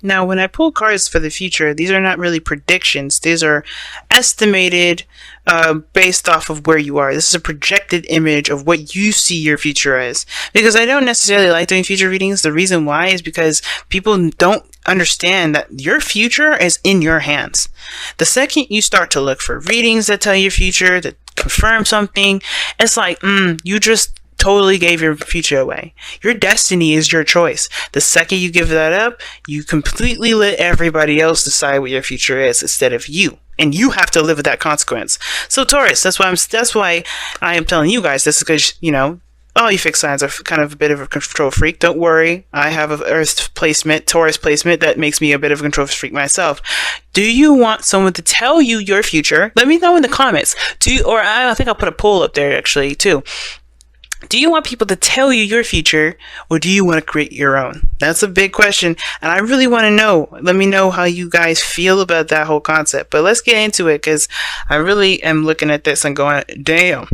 Now, when I pull cards for the future, these are not really predictions. These are estimated based off of where you are. This is a projected image of what you see your future as. Because I don't necessarily like doing future readings. The reason why is because people don't understand that your future is in your hands. The second you start to look for readings that tell your future, that confirm something, it's like, you just totally gave your future away. Your destiny is your choice. The second you give that up, you completely let everybody else decide what your future is instead of you. And you have to live with that consequence. So Taurus, that's why I am telling you guys this, because, all you fixed signs are kind of a bit of a control freak. Don't worry. I have an Earth placement, Taurus placement, that makes me a bit of a control freak myself. Do you want someone to tell you your future? Let me know in the comments. I think I'll put a poll up there actually too. Do you want people to tell you your future, or do you want to create your own? That's a big question, and I really want to know. Let me know how you guys feel about that whole concept. But let's get into it, because I really am looking at this and going, damn,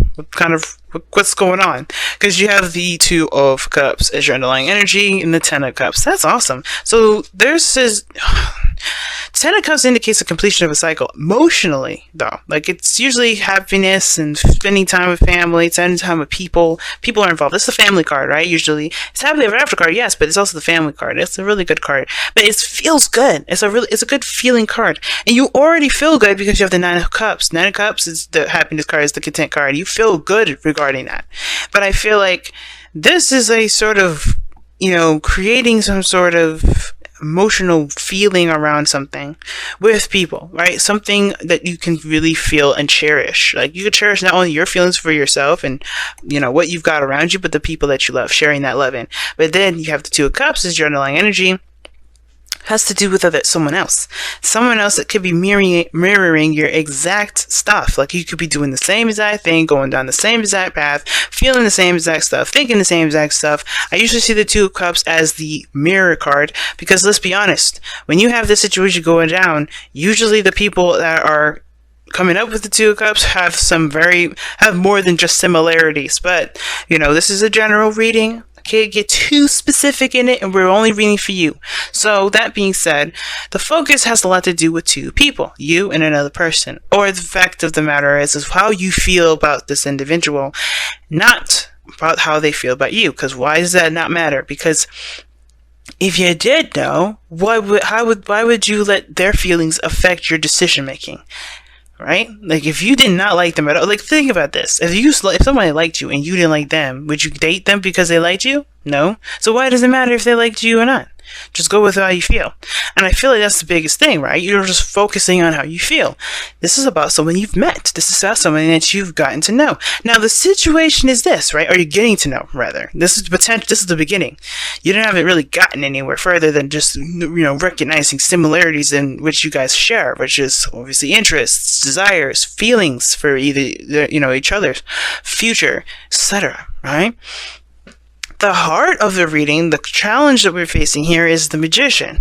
what's going on? Because you have the Two of Cups as your underlying energy and the Ten of Cups. That's awesome. So there's this... Ten of Cups indicates the completion of a cycle. Emotionally, though, like, it's usually happiness and spending time with family, spending time with people. People are involved. It's a family card, right? Usually, it's happily ever after card, yes, but it's also the family card. It's a really good card, but it feels good. It's a good feeling card, and you already feel good because you have the Nine of Cups. Nine of Cups is the happiness card, is the content card. You feel good regarding that, but I feel like this is a sort of, creating some sort of emotional feeling around something with people, right? Something that you can really feel and cherish. Like, you can cherish not only your feelings for yourself and, what you've got around you, but the people that you love, sharing that love in. But then you have the Two of Cups as your underlying energy. Has to do with someone else that could be mirroring your exact stuff. Like, you could be doing the same exact thing, going down the same exact path, feeling the same exact stuff, thinking the same exact stuff. I usually see the Two of Cups as the mirror card, because let's be honest, when you have this situation going down, usually the people that are coming up with the Two of Cups have more than just similarities. But this is a general reading. Can't get too specific in it, and we're only reading for you. So that being said, the focus has a lot to do with two people, you and another person. Or the fact of the matter is how you feel about this individual, not about how they feel about you. Because why does that not matter? Because if you did know, why would you let their feelings affect your decision making? Right? Like, if you did not like them at all, like, think about this. If somebody liked you and you didn't like them, would you date them because they liked you? No. So why does it matter if they liked you or not? Just go with how you feel. And I feel like that's the biggest thing, right? You're just focusing on how you feel. This is about someone you've met. This is about someone that you've gotten to know. Now, the situation is this, right? Or you're getting to know, rather. This is the beginning. You haven't really gotten anywhere further than just, recognizing similarities in which you guys share, which is obviously interests, desires, feelings for either, each other's future, etc., right? The heart of the reading, the challenge that we're facing here, is the Magician.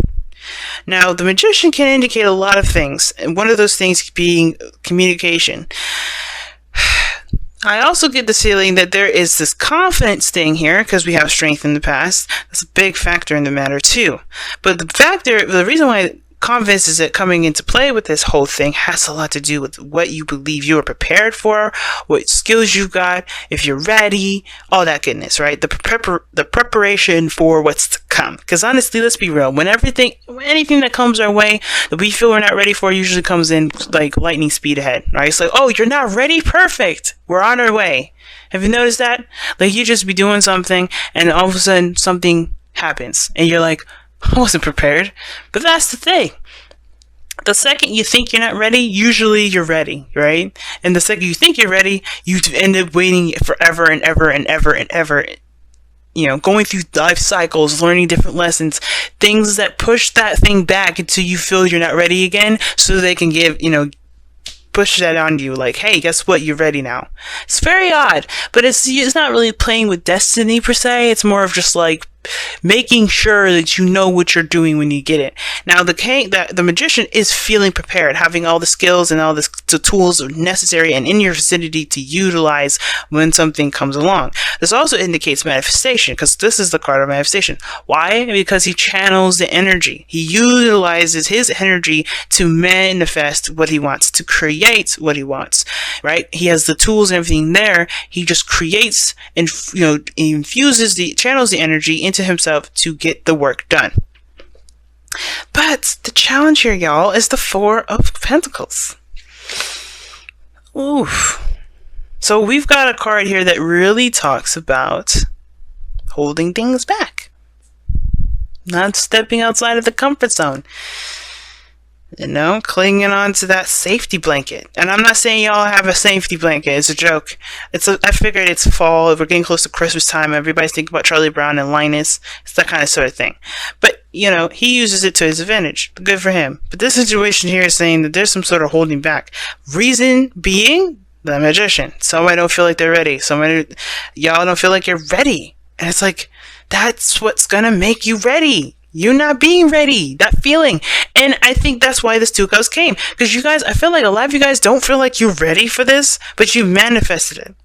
Now, the Magician can indicate a lot of things, and one of those things being communication. I also get the feeling that there is this confidence thing here, because we have strength in the past. That's a big factor in the matter, too. But the reason why confidence is coming into play with this whole thing has a lot to do with what you believe you are prepared for, what skills you've got, if you're ready, all that goodness, right? The preparation for what's to come. Because honestly, let's be real, when anything that comes our way that we feel we're not ready for usually comes in like lightning speed ahead, right? It's like, oh, you're not ready? Perfect. We're on our way. Have you noticed that? Like, you just be doing something and all of a sudden something happens and you're like, I wasn't prepared. But that's the thing. The second you think you're not ready, usually you're ready, right? And the second you think you're ready, you end up waiting forever and ever and ever and ever. Going through life cycles, learning different lessons, things that push that thing back until you feel you're not ready again, so they can push that on you, like, hey, guess what, you're ready now. It's very odd, but it's not really playing with destiny per se. It's more of just like making sure that you know what you're doing when you get it. Now, the magician is feeling prepared, having all the skills and all the tools necessary and in your vicinity to utilize when something comes along. This also indicates manifestation, because this is the card of manifestation. Why? Because he channels the energy. He utilizes his energy to manifest what he wants, to create what he wants, right? He has the tools and everything there. He just creates and, channels the energy into himself to get the work done. But the challenge here, y'all, is the Four of Pentacles. Oof. So we've got a card here that really talks about holding things back, not stepping outside of the comfort zone. Clinging on to that safety blanket. And I'm not saying y'all have a safety blanket. It's a joke. I figured it's fall. We're getting close to Christmas time. Everybody's thinking about Charlie Brown and Linus. It's that kind of sort of thing. But, he uses it to his advantage. Good for him. But this situation here is saying that there's some sort of holding back. Reason being, the magician. Somebody don't feel like they're ready. Y'all don't feel like you're ready. And it's like, that's what's gonna make you ready. You're not being ready. That feeling. And I think that's why this Two Cups came. Because you guys, I feel like a lot of you guys don't feel like you're ready for this, but you manifested it.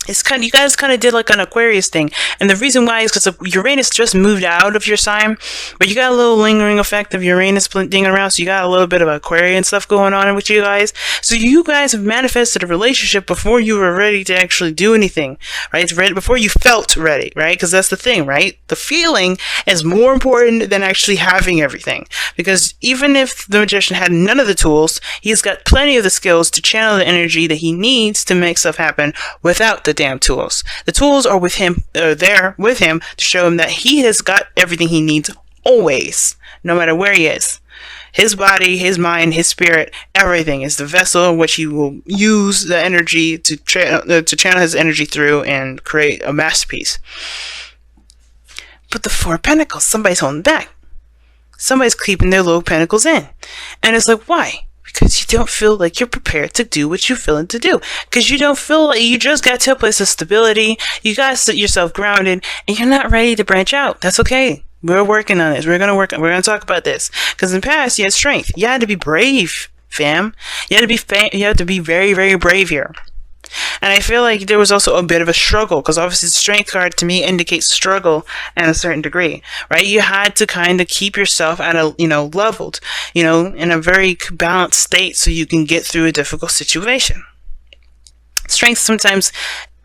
You guys kind of did like an Aquarius thing. And the reason why is because Uranus just moved out of your sign, but you got a little lingering effect of Uranus dinging around, so you got a little bit of Aquarian stuff going on with you guys. So you guys have manifested a relationship before you were ready to actually do anything, right? Before you felt ready, right? Because that's the thing, right? The feeling is more important than actually having everything. Because even if the magician had none of the tools, he's got plenty of the skills to channel the energy that he needs to make stuff happen without the damn tools. The tools are with him, there with him to show him that he has got everything he needs always, no matter where he is. His body, his mind, his spirit, everything is the vessel in which he will use the energy to channel his energy through and create a masterpiece. But the Four of Pentacles, somebody's holding back. Somebody's keeping their little pentacles in. And it's like, why? Because you don't feel like you're prepared to do what you're feeling to do. Because you don't feel like you just got to a place of stability. You got yourself grounded and you're not ready to branch out. That's okay. We're working on this. We're going to talk about this. Because in the past, you had strength. You had to be brave, fam. You had to be very, very brave here. And I feel like there was also a bit of a struggle, because obviously the strength card to me indicates struggle at a certain degree, right? You had to kind of keep yourself at a, leveled, in a very balanced state so you can get through a difficult situation. Strength sometimes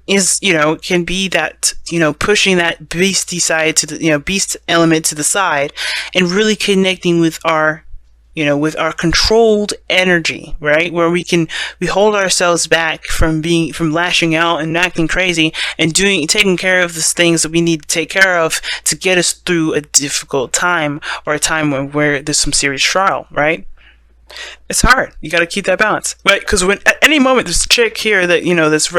is, can be that, pushing that beastie side to the, beast element to the side and really connecting with our controlled energy, right? Where we hold ourselves back from lashing out and acting crazy and taking care of the things that we need to take care of to get us through a difficult time or a time where there's some serious trial, right? It's hard. You got to keep that balance, right? Because when at any moment this chick here that this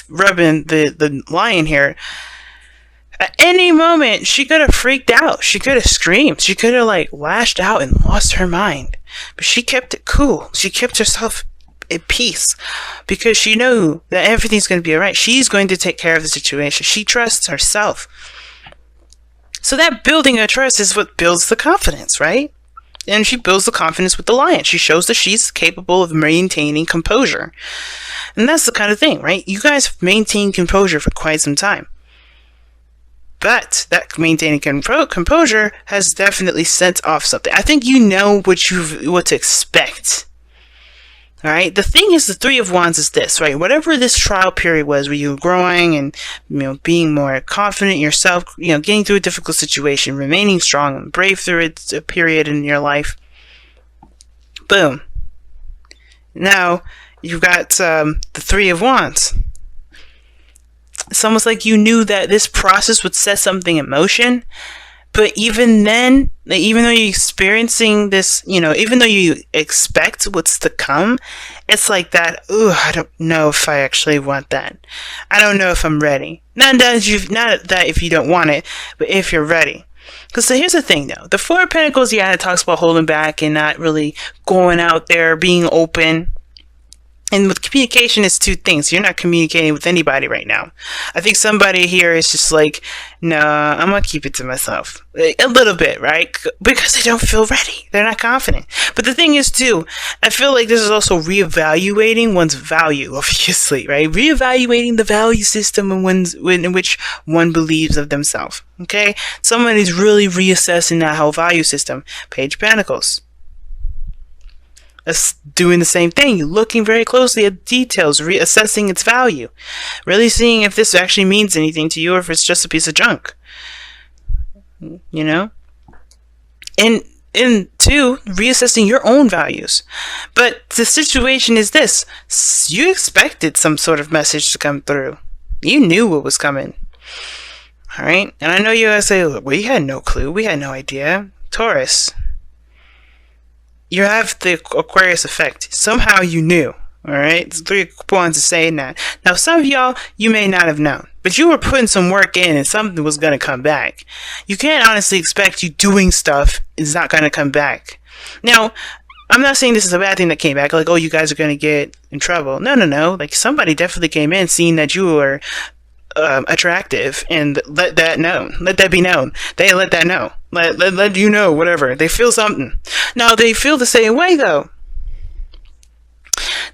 rubbing the lion here. At any moment, she could have freaked out. She could have screamed. She could have, lashed out and lost her mind. But she kept it cool. She kept herself at peace because she knew that everything's going to be all right. She's going to take care of the situation. She trusts herself. So that building of trust is what builds the confidence, right? And she builds the confidence with the lion. She shows that she's capable of maintaining composure. And that's the kind of thing, right? You guys have maintained composure for quite some time. But that maintaining composure has definitely sent off something. I think you know what to expect. All right. The thing is, the Three of Wands is this, right? Whatever this trial period was, where you were growing and being more confident in yourself, getting through a difficult situation, remaining strong and brave through it, a period in your life. Boom. Now you've got the Three of Wands. It's almost like you knew that this process would set something in motion. But even then, even though you're experiencing this, even though you expect what's to come, it's like that, I don't know if I actually want that. I don't know if I'm ready. Not that if you don't want it, but if you're ready. Because here's the thing, though. The Four of Pentacles, it talks about holding back and not really going out there, being open. And with communication, it's two things. You're not communicating with anybody right now. I think somebody here is just like, nah, I'm going to keep it to myself. A little bit, right? Because they don't feel ready. They're not confident. But the thing is, too, I feel like this is also reevaluating one's value, obviously, right? Reevaluating the value system in which one believes of themselves, okay? Someone is really reassessing that whole value system. Page of Pentacles. Doing the same thing. You're looking very closely at details, reassessing its value, really seeing if this actually means anything to you or if it's just a piece of junk. You know? And two, reassessing your own values. But the situation is this. You expected some sort of message to come through. You knew what was coming. Alright? And I know you guys say, we had no clue. We had no idea. Taurus. You have the Aquarius effect. Somehow you knew. Alright? It's 3 points of saying that. Now, some of y'all, you may not have known. But you were putting some work in and something was going to come back. You can't honestly expect you doing stuff is not going to come back. Now, I'm not saying this is a bad thing that came back. Like, oh, you guys are going to get in trouble. No. Like, somebody definitely came in seeing that you were attractive and let that be known. They let that know. Let you know, whatever. They feel something. Now, they feel the same way, though.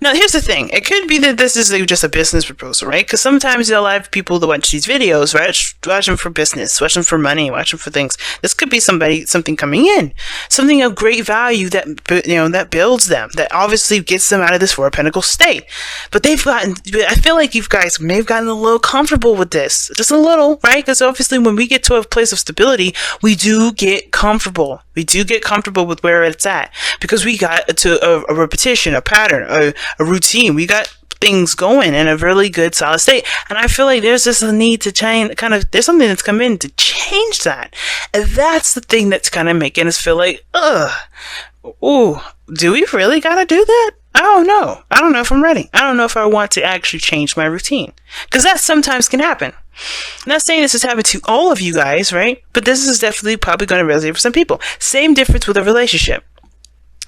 Now, here's the thing. It could be that this is just a business proposal, right? Because sometimes you'll have people that watch these videos, right? Watch them for business, watch them for money, watch them for things. This could be something coming in, something of great value that, that builds them, that obviously gets them out of this Four of Pentacles state. But I feel like you guys may have gotten a little comfortable with this, just a little, right? Because obviously when we get to a place of stability, we do get comfortable. We do get comfortable with where it's at because we got to a repetition, a pattern, a routine. We got things going in a really good solid state. And I feel like there's just a need to change, there's something that's come in to change that. And that's the thing that's kind of making us feel like, ooh, do we really got to do that? I don't know. I don't know if I'm ready. I don't know if I want to actually change my routine. Because that sometimes can happen. I'm not saying this has happened to all of you guys, right? But this is definitely probably going to resonate for some people. Same difference with a relationship.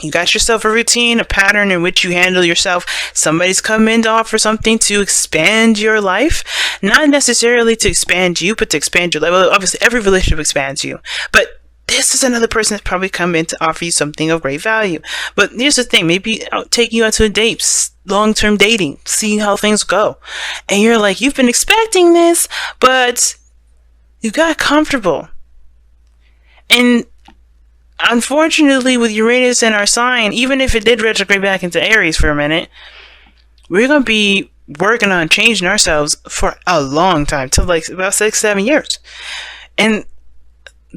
You got yourself a routine, a pattern in which you handle yourself. Somebody's come in to offer something to expand your life. Not necessarily to expand you, but to expand your life. Well, obviously, every relationship expands you. But this is another person that's probably come in to offer you something of great value. But here's the thing. Maybe taking you out to a date, long-term dating, seeing how things go. And you're like, you've been expecting this, but you got comfortable. And unfortunately, with Uranus in our sign, even if it did retrograde back into Aries for a minute, we're going to be working on changing ourselves for a long time, till like about 6-7 years. And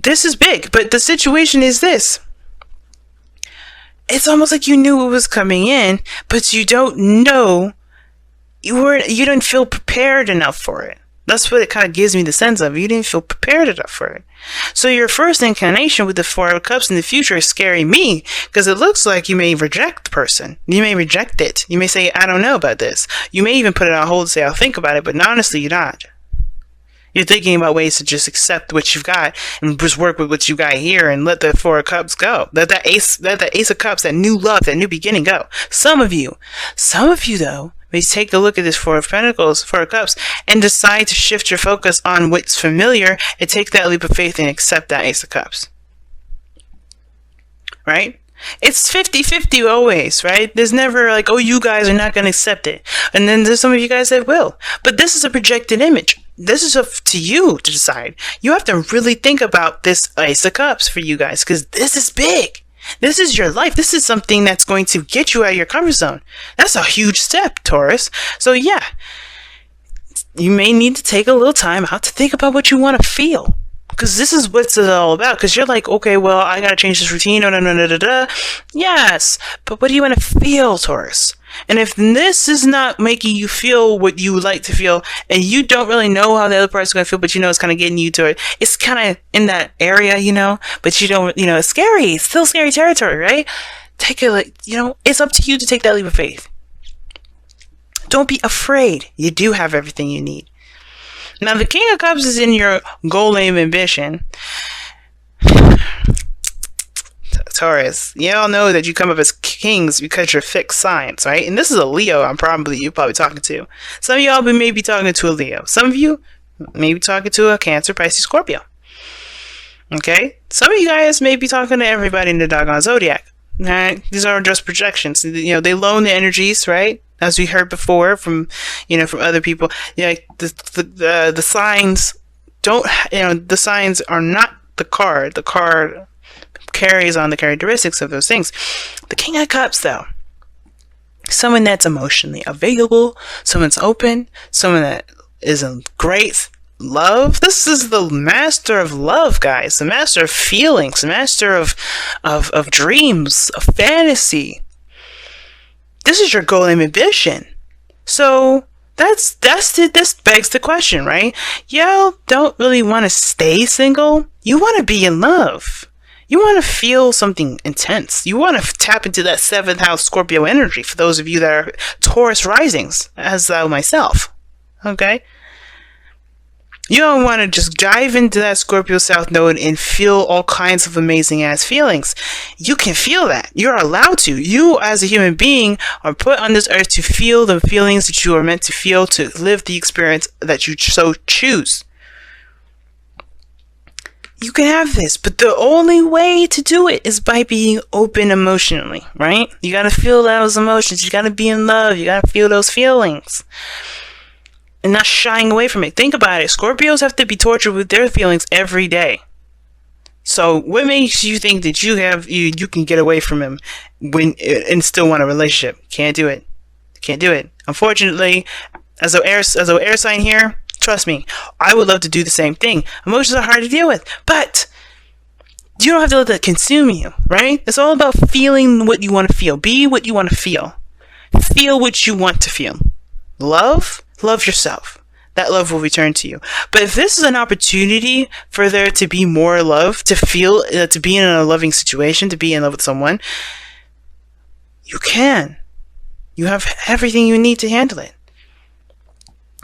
this is big, but the situation is this. It's almost like you knew it was coming in, but you don't know, you didn't feel prepared enough for it. That's what it kind of gives me the sense of. You didn't feel prepared enough for it. So your first inclination with the Four of Cups in the future is scaring me, because it looks like you may reject the person. You may reject it. You may say, I don't know about this. You may even put it on hold and say, I'll think about it, but honestly, you're not. You're thinking about ways to just accept what you've got and just work with what you got here and let the Four of Cups go. Let the Ace of Cups, that new love, that new beginning go. Some of you though, may take a look at this Four of Pentacles, Four of Cups, and decide to shift your focus on what's familiar and take that leap of faith and accept that Ace of Cups. Right? It's 50-50 always, right? There's never like, oh, you guys are not going to accept it. And then there's some of you guys that will. But this is a projected image. This is up to you to decide. You have to really think about this Ace of Cups for you guys, because this is big. This is your life. This is something that's going to get you out of your comfort zone. That's a huge step, Taurus. So yeah, you may need to take a little time out to think about what you want to feel. Because this is what it's all about. Because you're like, okay, well, I got to change this routine. Yes, but what do you want to feel, Taurus? And if this is not making you feel what you would like to feel, and you don't really know how the other person's going to feel, but you know it's kind of getting you to it, it's kind of in that area, but you don't, it's scary. It's still scary territory, right? Take it, it's up to you to take that leap of faith. Don't be afraid. You do have everything you need. Now, the King of Cups is in your goal, aim, ambition. Taurus, you all know that you come up as kings because you're fixed signs, right? And this is a Leo you're probably talking to. Some of y'all may be talking to a Leo. Some of you may be talking to a Cancer, Pisces, Scorpio. Okay? Some of you guys may be talking to everybody in the doggone zodiac. Right? These are just projections. They loan the energies, right? As we heard before from other people. Yeah, the signs don't, the signs are not the card. The card carries on the characteristics of those things. The King of Cups, though, someone that's emotionally available, someone that's open, someone that is in great love. This is the master of love, guys. The master of feelings, the master of dreams, of fantasy. This is your goal and ambition. So this begs the question, right? Y'all don't really want to stay single. You want to be in love. You want to feel something intense. You want to tap into that 7th house Scorpio energy, for those of you that are Taurus risings, as myself. Okay? You don't want to just dive into that Scorpio South Node and feel all kinds of amazing ass feelings. You can feel that. You're allowed to. You, as a human being, are put on this earth to feel the feelings that you are meant to feel, to live the experience that you so choose. You can have this, but the only way to do it is by being open emotionally, right? You gotta feel those emotions. You gotta be in love. You gotta feel those feelings. And not shying away from it. Think about it. Scorpios have to be tortured with their feelings every day. So what makes you think that you can get away from him and still want a relationship? Can't do it. Can't do it. Unfortunately, as an air sign here, trust me, I would love to do the same thing. Emotions are hard to deal with, but you don't have to let that consume you, right? It's all about feeling what you want to feel. Be what you want to feel. Feel what you want to feel. Love yourself. That love will return to you. But if this is an opportunity for there to be more love, to feel, to be in a loving situation, to be in love with someone, you can. You have everything you need to handle it.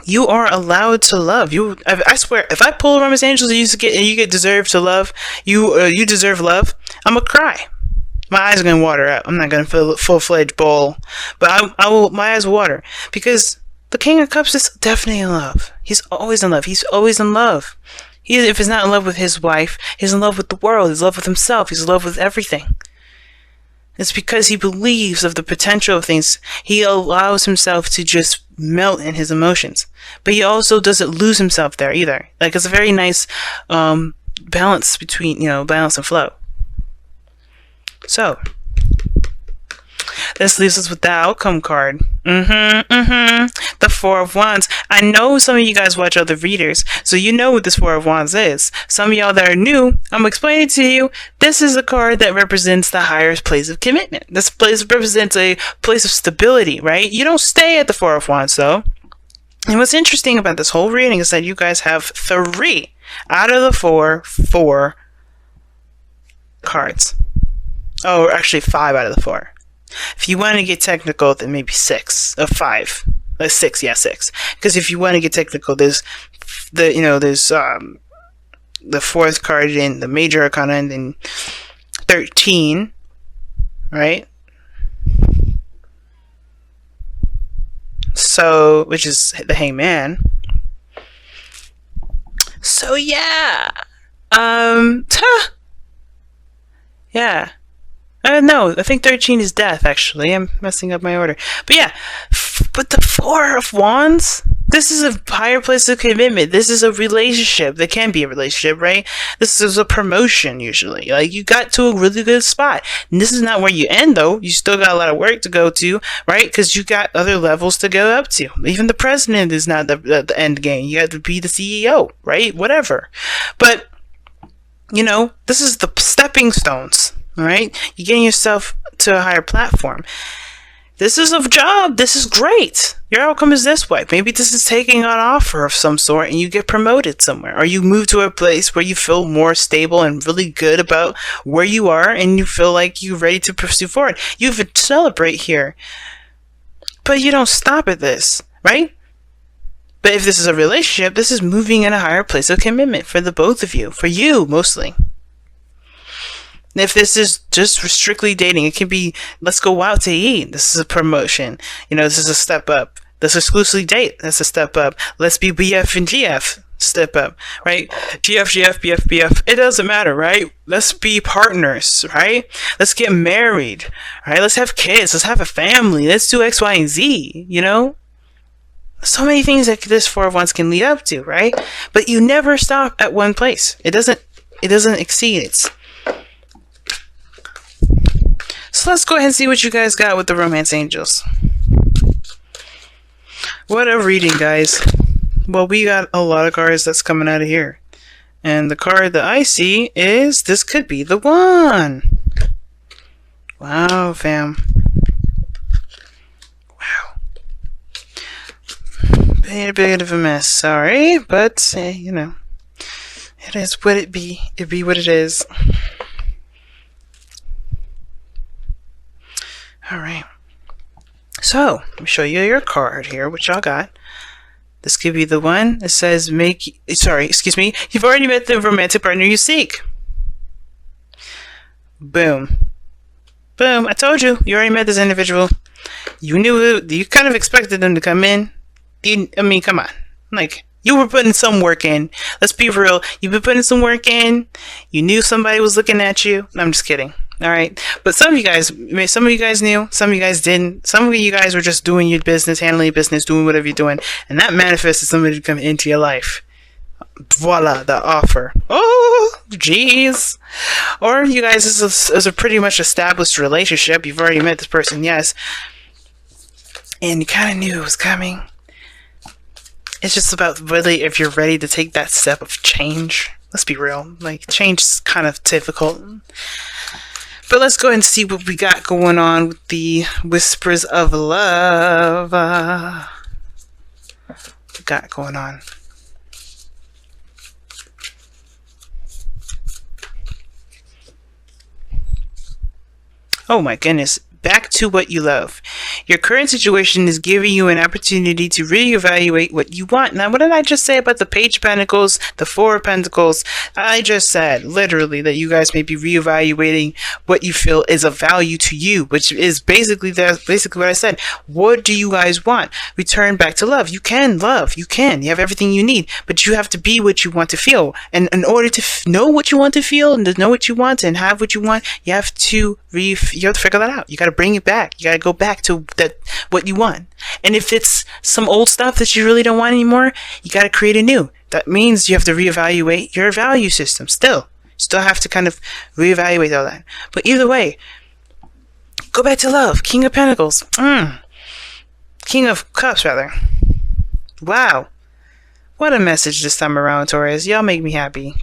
You are allowed to love. I swear, if I pull around Miss Angels and you get deserve to love, you deserve love, I'm gonna cry. My eyes are gonna water up. I'm not gonna feel a full-fledged bowl, but I will. My eyes will water because the King of Cups is definitely in love. He's always in love. He's always in love. If he's not in love with his wife, he's in love with the world. He's in love with himself. He's in love with everything. It's because he believes of the potential of things. He allows himself to just melt in his emotions. But he also doesn't lose himself there either. Like, it's a very nice balance between, balance and flow. So, this leaves us with the outcome card. The Four of Wands. I know some of you guys watch other readers, so you know what this Four of Wands is. Some of y'all that are new, I'm explaining to you, this is a card that represents the highest place of commitment. This place represents a place of stability, right? You don't stay at the Four of Wands, though. And what's interesting about this whole reading is that you guys have 3 out of the 4 cards. Oh, actually 5 out of the 4. If you want to get technical, then maybe 6 of 5. 6, yeah, 6. Because if you want to get technical, there's the 4th card in the major arcana and then 13, right? So, which is the Hangman. So yeah, yeah. No, I think 13 is death, actually. I'm messing up my order. But yeah, but the Four of Wands, this is a higher place of commitment. This is a relationship. There can be a relationship, right? This is a promotion, usually. Like, you got to a really good spot. And this is not where you end, though. You still got a lot of work to go to, right? Because you got other levels to go up to. Even the president is not the end game. You have to be the CEO, right? Whatever. But, this is the stepping stones. All right, you're getting yourself to a higher platform. This is a job. This is great. Your outcome is this way. Maybe this is taking an offer of some sort and you get promoted somewhere, or you move to a place where you feel more stable and really good about where you are and you feel like you're ready to pursue forward. You celebrate here, but you don't stop at this, right? But if this is a relationship, this is moving in a higher place of commitment for the both of you, for you mostly. If this is just strictly dating, it can be, let's go out to eat. This is a promotion. This is a step up. Let's exclusively date. That's a step up. Let's be BF and GF. Step up, right? GF, BF. It doesn't matter, right? Let's be partners, right? Let's get married, right? Let's have kids. Let's have a family. Let's do X, Y, and Z, So many things that this 4 of Wands can lead up to, right? But you never stop at one place. It doesn't exceed it. So let's go ahead and see what you guys got with the Romance Angels. What a reading, guys. Well, we got a lot of cards that's coming out of here. And the card that I see is, this could be the one. Wow, fam. Wow. Been a bit of a mess, sorry, but, it is what it be. It be what it is. Alright. So, let me show you your card here, what y'all got. This could be the one. It says, you've already met the romantic partner you seek. Boom. Boom, I told you. You already met this individual. You knew it. You kind of expected them to come in. Come on. You were putting some work in. Let's be real. You've been putting some work in. You knew somebody was looking at you. I'm just kidding. Alright. But some of you guys knew. Some of you guys didn't. Some of you guys were just doing your business, handling your business, doing whatever you're doing. And that manifested somebody to come into your life. Voila, the offer. Oh, jeez. Or you guys, this is a pretty much established relationship. You've already met this person, yes. And you kind of knew it was coming. It's just about really if you're ready to take that step of change. Let's be real. Change is kind of difficult. But let's go ahead and see what we got going on with the Whispers of Love. What we got going on? Oh my goodness. Back to what you love. Your current situation is giving you an opportunity to reevaluate what you want. Now, what did I just say about the Page of Pentacles, the Four of Pentacles? I just said, literally, that you guys may be reevaluating what you feel is of value to you, which is basically what I said. What do you guys want? Return back to love. You can love. You can. You have everything you need, but you have to be what you want to feel. And in order to know what you want to feel and to know what you want and have what you want, you have to figure that out. You got to bring it back. You got to go back to what you want. And if it's some old stuff that you really don't want anymore, you got to create a new. That means you have to reevaluate your value system. Still have to kind of reevaluate all that. But either way, go back to love. King of Pentacles. King of Cups, rather. Wow. What a message this time around, Taurus. Y'all make me happy.